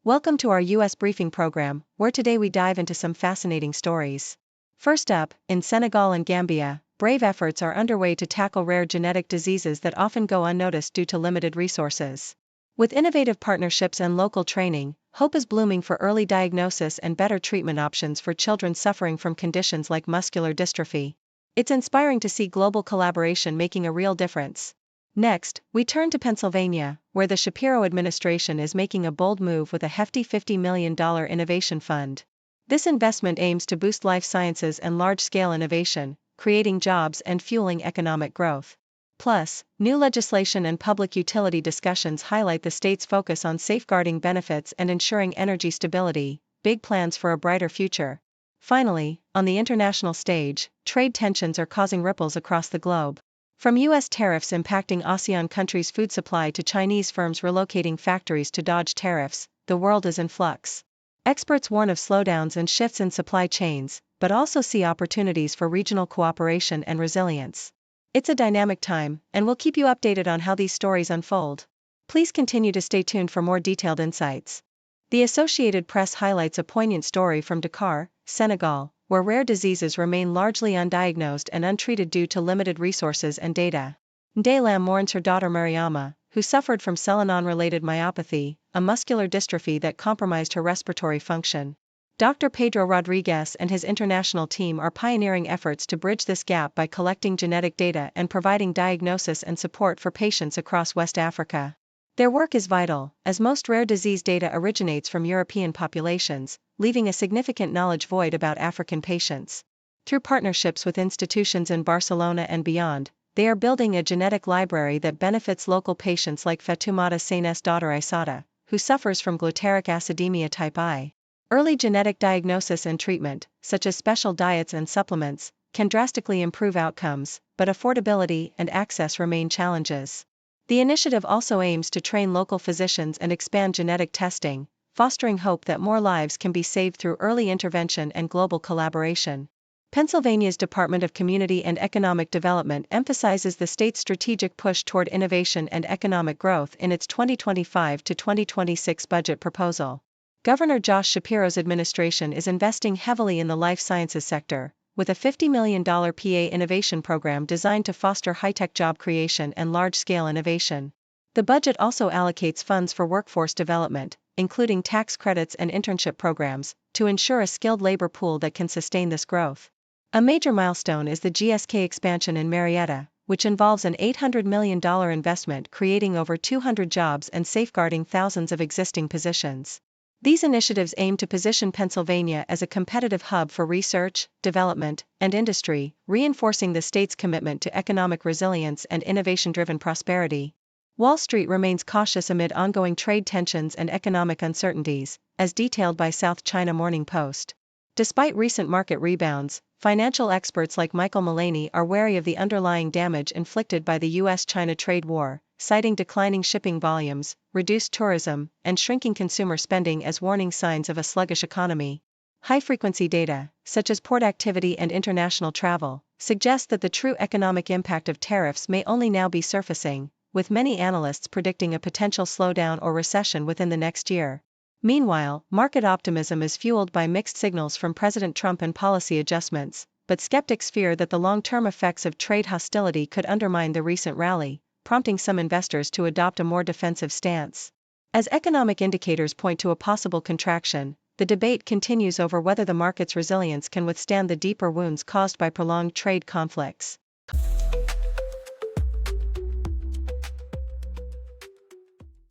Welcome to our U.S. briefing program, where today we dive into some fascinating stories. First up, in Senegal and Gambia, brave efforts are underway to tackle rare genetic diseases that often go unnoticed due to limited resources. With innovative partnerships and local training, hope is blooming for early diagnosis and better treatment options for children suffering from conditions like muscular dystrophy. It's inspiring to see global collaboration making a real difference. Next, we turn to Pennsylvania, where the Shapiro administration is making a bold move with a hefty $50 million innovation fund. This investment aims to boost life sciences and large-scale innovation, creating jobs and fueling economic growth. Plus, new legislation and public utility discussions highlight the state's focus on safeguarding benefits and ensuring energy stability, big plans for a brighter future. Finally, on the international stage, trade tensions are causing ripples across the globe. From U.S. tariffs impacting ASEAN countries' food supply to Chinese firms relocating factories to dodge tariffs, the world is in flux. Experts warn of slowdowns and shifts in supply chains, but also see opportunities for regional cooperation and resilience. It's a dynamic time, and we'll keep you updated on how these stories unfold. Please continue to stay tuned for more detailed insights. The Associated Press highlights a poignant story from Dakar, Senegal, where rare diseases remain largely undiagnosed and untreated due to limited resources and data. Ndaylam mourns her daughter Mariama, who suffered from selenon-related myopathy, a muscular dystrophy that compromised her respiratory function. Dr. Pedro Rodriguez and his international team are pioneering efforts to bridge this gap by collecting genetic data and providing diagnosis and support for patients across West Africa. Their work is vital, as most rare disease data originates from European populations, leaving a significant knowledge void about African patients. Through partnerships with institutions in Barcelona and beyond, they are building a genetic library that benefits local patients like Fatoumata Sain's daughter Aissata, who suffers from glutaric acidemia type I. Early genetic diagnosis and treatment, such as special diets and supplements, can drastically improve outcomes, but affordability and access remain challenges. The initiative also aims to train local physicians and expand genetic testing, fostering hope that more lives can be saved through early intervention and global collaboration. Pennsylvania's Department of Community and Economic Development emphasizes the state's strategic push toward innovation and economic growth in its 2025 to 2026 budget proposal. Governor Josh Shapiro's administration is investing heavily in the life sciences sector, with a $50 million PA innovation program designed to foster high-tech job creation and large-scale innovation. The budget also allocates funds for workforce development, including tax credits and internship programs, to ensure a skilled labor pool that can sustain this growth. A major milestone is the GSK expansion in Marietta, which involves an $800 million investment creating over 200 jobs and safeguarding thousands of existing positions. These initiatives aim to position Pennsylvania as a competitive hub for research, development, and industry, reinforcing the state's commitment to economic resilience and innovation-driven prosperity. Wall Street remains cautious amid ongoing trade tensions and economic uncertainties, as detailed by South China Morning Post. Despite recent market rebounds, financial experts like Michael Mullaney are wary of the underlying damage inflicted by the U.S.-China trade war, citing declining shipping volumes, reduced tourism, and shrinking consumer spending as warning signs of a sluggish economy. High-frequency data, such as port activity and international travel, suggest that the true economic impact of tariffs may only now be surfacing, with many analysts predicting a potential slowdown or recession within the next year. Meanwhile, market optimism is fueled by mixed signals from President Trump and policy adjustments, but skeptics fear that the long-term effects of trade hostility could undermine the recent rally, prompting some investors to adopt a more defensive stance. As economic indicators point to a possible contraction, the debate continues over whether the market's resilience can withstand the deeper wounds caused by prolonged trade conflicts.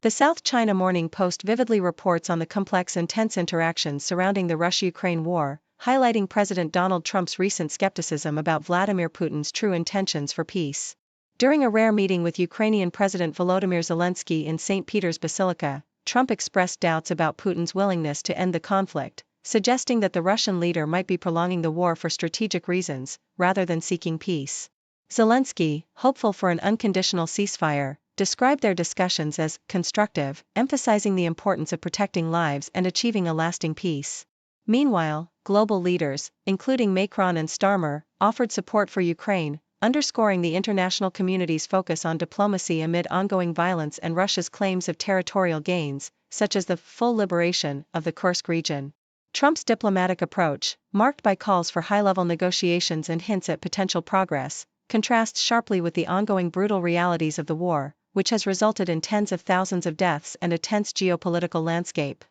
The South China Morning Post vividly reports on the complex and tense interactions surrounding the Russia-Ukraine war, highlighting President Donald Trump's recent skepticism about Vladimir Putin's true intentions for peace. During a rare meeting with Ukrainian President Volodymyr Zelensky in St. Peter's Basilica, Trump expressed doubts about Putin's willingness to end the conflict, suggesting that the Russian leader might be prolonging the war for strategic reasons, rather than seeking peace. Zelensky, hopeful for an unconditional ceasefire, described their discussions as constructive, emphasizing the importance of protecting lives and achieving a lasting peace. Meanwhile, global leaders, including Macron and Starmer, offered support for Ukraine, underscoring the international community's focus on diplomacy amid ongoing violence and Russia's claims of territorial gains, such as the full liberation of the Kursk region. Trump's diplomatic approach, marked by calls for high-level negotiations and hints at potential progress, contrasts sharply with the ongoing brutal realities of the war, which has resulted in tens of thousands of deaths and a tense geopolitical landscape.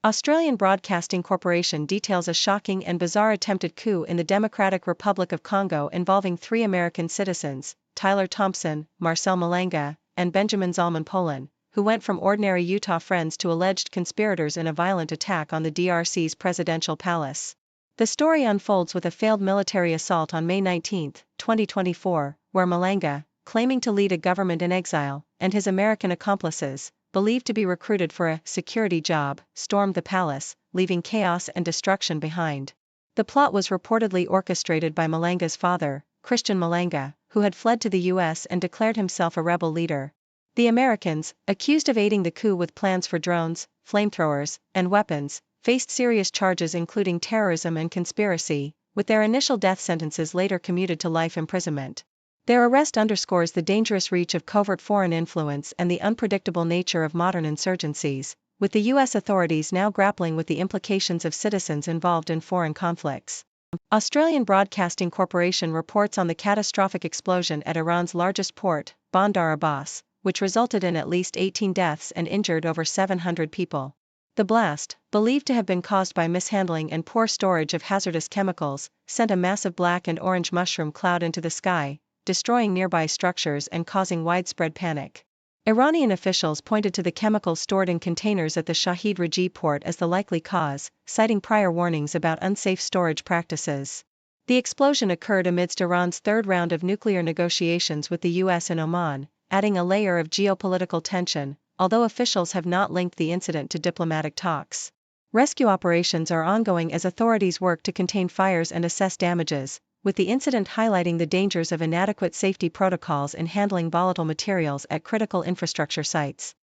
Australian Broadcasting Corporation details a shocking and bizarre attempted coup in the Democratic Republic of Congo involving 3 American citizens, Tyler Thompson, Marcel Malanga, and Benjamin Zalman-Polan, who went from ordinary Utah friends to alleged conspirators in a violent attack on the DRC's presidential palace. The story unfolds with a failed military assault on May 19, 2024, where Malanga, claiming to lead a government in exile, and his American accomplices, believed to be recruited for a security job, stormed the palace, leaving chaos and destruction behind. The plot was reportedly orchestrated by Malanga's father, Christian Malanga, who had fled to the U.S. and declared himself a rebel leader. The Americans, accused of aiding the coup with plans for drones, flamethrowers, and weapons, faced serious charges including terrorism and conspiracy, with their initial death sentences later commuted to life imprisonment. Their arrest underscores the dangerous reach of covert foreign influence and the unpredictable nature of modern insurgencies, with the U.S. authorities now grappling with the implications of citizens involved in foreign conflicts. Australian Broadcasting Corporation reports on the catastrophic explosion at Iran's largest port, Bandar Abbas, which resulted in at least 18 deaths and injured over 700 people. The blast, believed to have been caused by mishandling and poor storage of hazardous chemicals, sent a massive black and orange mushroom cloud into the sky, destroying nearby structures and causing widespread panic. Iranian officials pointed to the chemicals stored in containers at the Shahid Raji port as the likely cause, citing prior warnings about unsafe storage practices. The explosion occurred amidst Iran's third round of nuclear negotiations with the U.S. and Oman, adding a layer of geopolitical tension, although officials have not linked the incident to diplomatic talks. Rescue operations are ongoing as authorities work to contain fires and assess damages, with the incident highlighting the dangers of inadequate safety protocols in handling volatile materials at critical infrastructure sites.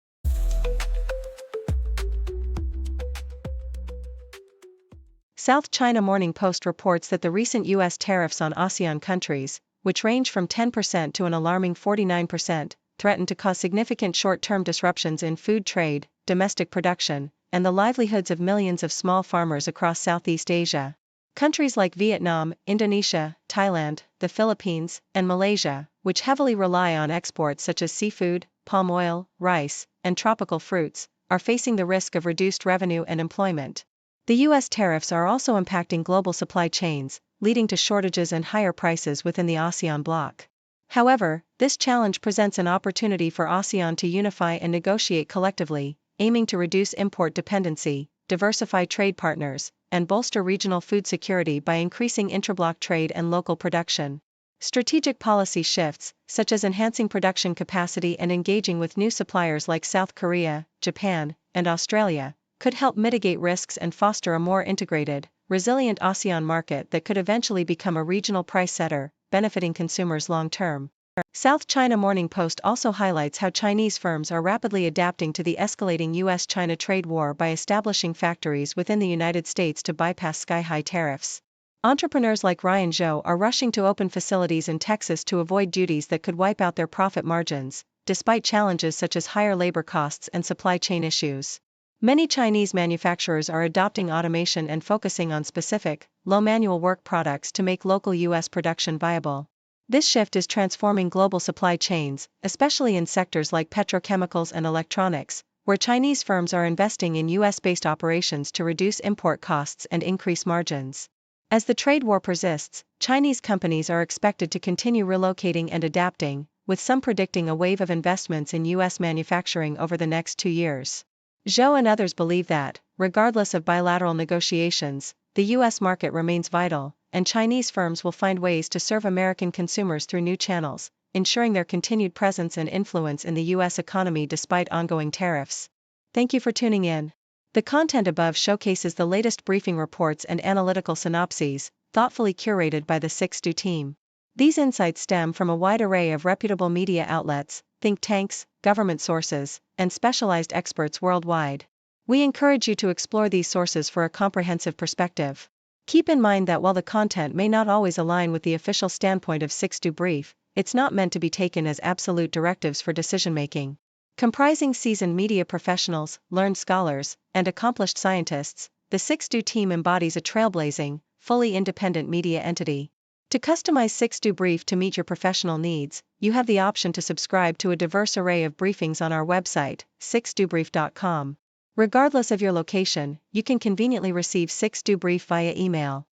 South China Morning Post reports that the recent U.S. tariffs on ASEAN countries, which range from 10% to an alarming 49%, threaten to cause significant short-term disruptions in food trade, domestic production, and the livelihoods of millions of small farmers across Southeast Asia. Countries like Vietnam, Indonesia, Thailand, the Philippines, and Malaysia, which heavily rely on exports such as seafood, palm oil, rice, and tropical fruits, are facing the risk of reduced revenue and employment. The U.S. tariffs are also impacting global supply chains, leading to shortages and higher prices within the ASEAN bloc. However, this challenge presents an opportunity for ASEAN to unify and negotiate collectively, aiming to reduce import dependency, diversify trade partners, and bolster regional food security by increasing intra-bloc trade and local production. Strategic policy shifts, such as enhancing production capacity and engaging with new suppliers like South Korea, Japan, and Australia, could help mitigate risks and foster a more integrated, resilient ASEAN market that could eventually become a regional price setter, benefiting consumers long-term. South China Morning Post also highlights how Chinese firms are rapidly adapting to the escalating U.S.-China trade war by establishing factories within the United States to bypass sky-high tariffs. Entrepreneurs like Ryan Zhou are rushing to open facilities in Texas to avoid duties that could wipe out their profit margins, despite challenges such as higher labor costs and supply chain issues. Many Chinese manufacturers are adopting automation and focusing on specific, low manual work products to make local U.S. production viable. This shift is transforming global supply chains, especially in sectors like petrochemicals and electronics, where Chinese firms are investing in U.S.-based operations to reduce import costs and increase margins. As the trade war persists, Chinese companies are expected to continue relocating and adapting, with some predicting a wave of investments in U.S. manufacturing over the next 2 years. Zhou and others believe that, regardless of bilateral negotiations, the U.S. market remains vital, and Chinese firms will find ways to serve American consumers through new channels, ensuring their continued presence and influence in the U.S. economy despite ongoing tariffs. Thank you for tuning in. The content above showcases the latest briefing reports and analytical synopses, thoughtfully curated by the 6Do team. These insights stem from a wide array of reputable media outlets, think tanks, government sources, and specialized experts worldwide. We encourage you to explore these sources for a comprehensive perspective. Keep in mind that while the content may not always align with the official standpoint of 6Do Brief, it's not meant to be taken as absolute directives for decision-making. Comprising seasoned media professionals, learned scholars, and accomplished scientists, the 6Do team embodies a trailblazing, fully independent media entity. To customize 6Do Brief to meet your professional needs, you have the option to subscribe to a diverse array of briefings on our website, 6dobrief.com. Regardless of your location, you can conveniently receive 6Do Brief via email.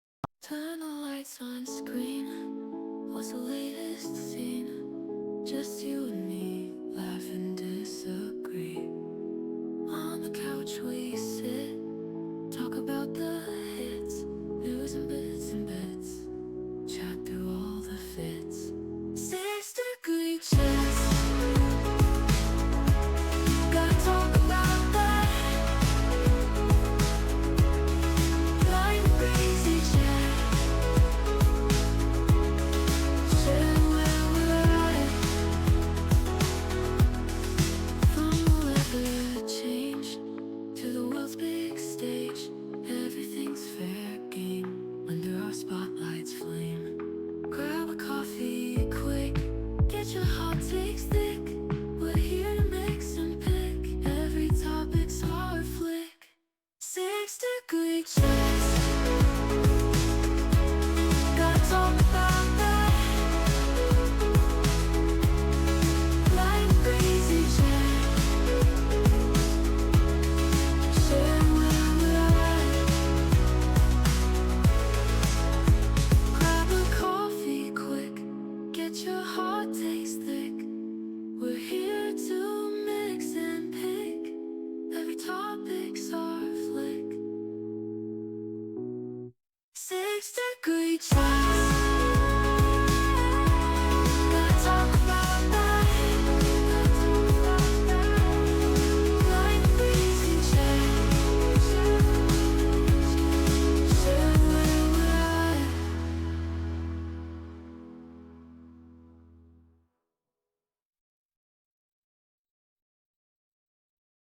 Turn the lights on.